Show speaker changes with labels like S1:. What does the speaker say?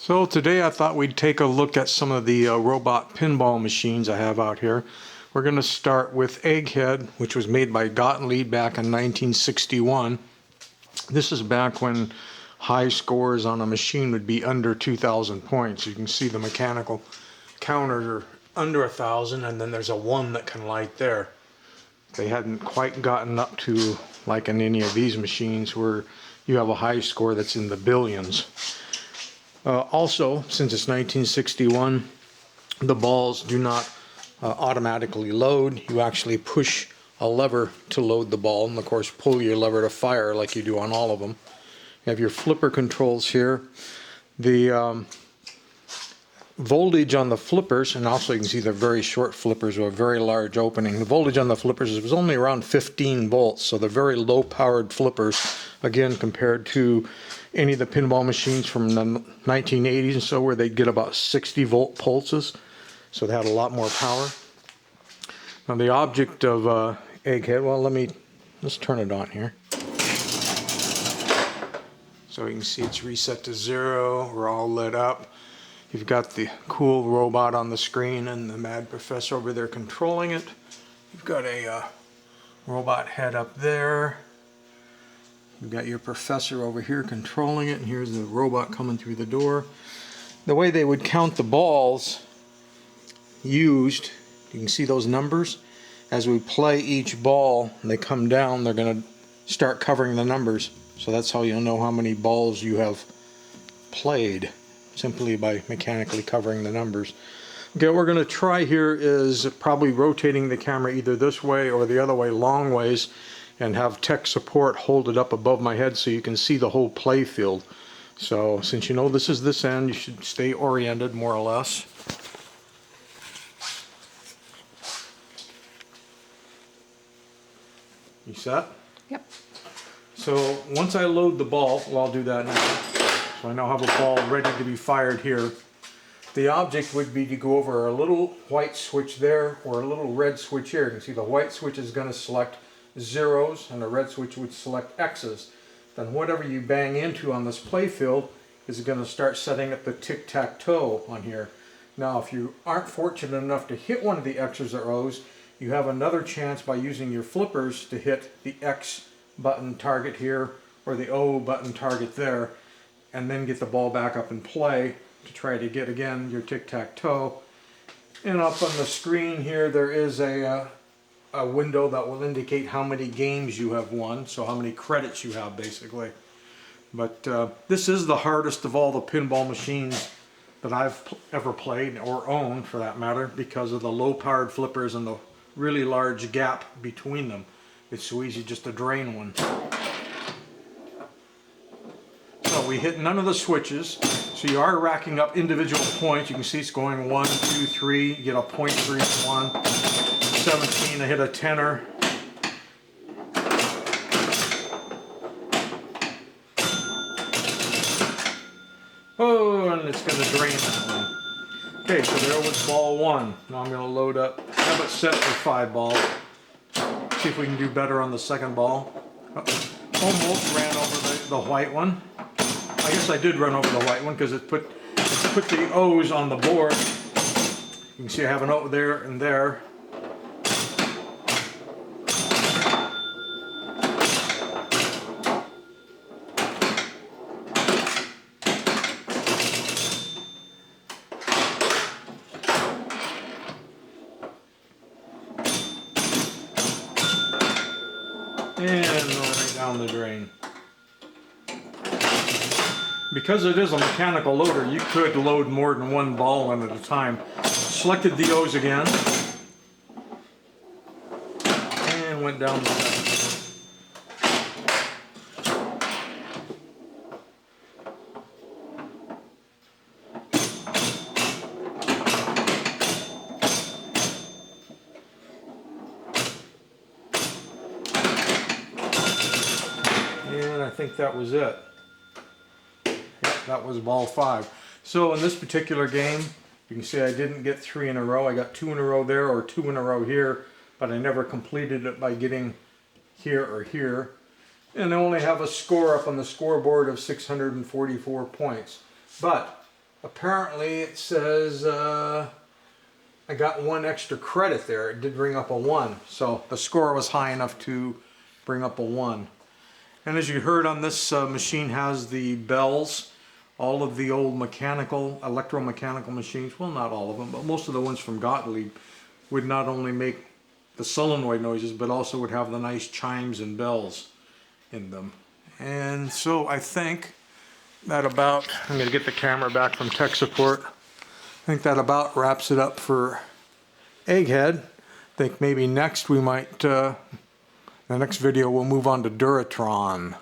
S1: So today I thought we'd take a look at some of the robot pinball machines I have out here. We're going to start with Egghead, which was made by Gottlieb back in 1961. This is back when high scores on a machine would be under 2,000 points. You can see the mechanical counters are under 1,000, and then there's a 1 that can light there. They hadn't quite gotten up to like in any of these machines where you have a high score that's in the billions. Also, since it's 1961, the balls do not automatically load. You actually push a lever to load the ball, and of course pull your lever to fire like you do on all of them. You have your flipper controls here. The voltage on the flippers, and also you can see they're very short flippers with a very large opening. The voltage on the flippers was only around 15 volts, so they're very low powered flippers, again compared to any of the pinball machines from the 1980s and so, where they'd get about 60 volt pulses, so they had a lot more power. Now the object of Egghead, well, let's turn it on here. So you can see it's reset to 0, we're all lit up. You've got the cool robot on the screen and the mad professor over there controlling it. You've got a robot head up there. You've got your professor over here controlling it, and here's the robot coming through the door. The way they would count the balls used, you can see those numbers. As we play each ball and they come down, they're going to start covering the numbers. So that's how you'll know how many balls you have played, simply by mechanically covering the numbers. Okay, what we're going to try here is probably rotating the camera either this way or the other way long ways, and have tech support hold it up above my head so you can see the whole play field. So since you know this is this end, you should stay oriented more or less. You set?
S2: Yep.
S1: So once I load the ball, well, I'll do that now. So I now have a ball ready to be fired here. The object would be to go over a little white switch there or a little red switch here. You can see the white switch is going to select zeros and the red switch would select X's. Then whatever you bang into on this play field is going to start setting up the tic-tac-toe on here. Now if you aren't fortunate enough to hit one of the X's or O's, you have another chance by using your flippers to hit the X button target here or the O button target there, and then get the ball back up in play to try to get again your tic-tac-toe. And up on the screen here there is a window that will indicate how many games you have won, so how many credits you have basically. But this is the hardest of all the pinball machines that I've ever played or owned for that matter, because of the low powered flippers and the really large gap between them. It's so easy just to drain one. So we hit none of the switches, so you are racking up individual points. You can see it's going 1, 2, 3, you get a point for each one. 17, I hit a tenner. Oh, and it's going to drain that one. Okay, so there was ball 1. Now I'm going to load up. I have it set for 5 balls. See if we can do better on the second ball. Almost ran over the white one. I guess I did run over the white one because it put the O's on the board. You can see I have an O there and there. And right down the drain. Because it is a mechanical loader, you could load more than one ball in at a time. Selected the O's again. And went down the drain. And I think that was it. Yep, that was ball 5. So in this particular game, you can see I didn't get 3 in a row. I got 2 in a row there or 2 in a row here, but I never completed it by getting here or here. And I only have a score up on the scoreboard of 644 points. But apparently it says I got 1 extra credit there. It did bring up a 1. So the score was high enough to bring up a 1. And as you heard on this machine has the bells. All of the old electromechanical machines, well not all of them, but most of the ones from Gottlieb would not only make the solenoid noises, but also would have the nice chimes and bells in them. And so I think that about, I'm going to get the camera back from tech support. I think that about wraps it up for Egghead. I think maybe next we might, the next video we'll move on to Duratron.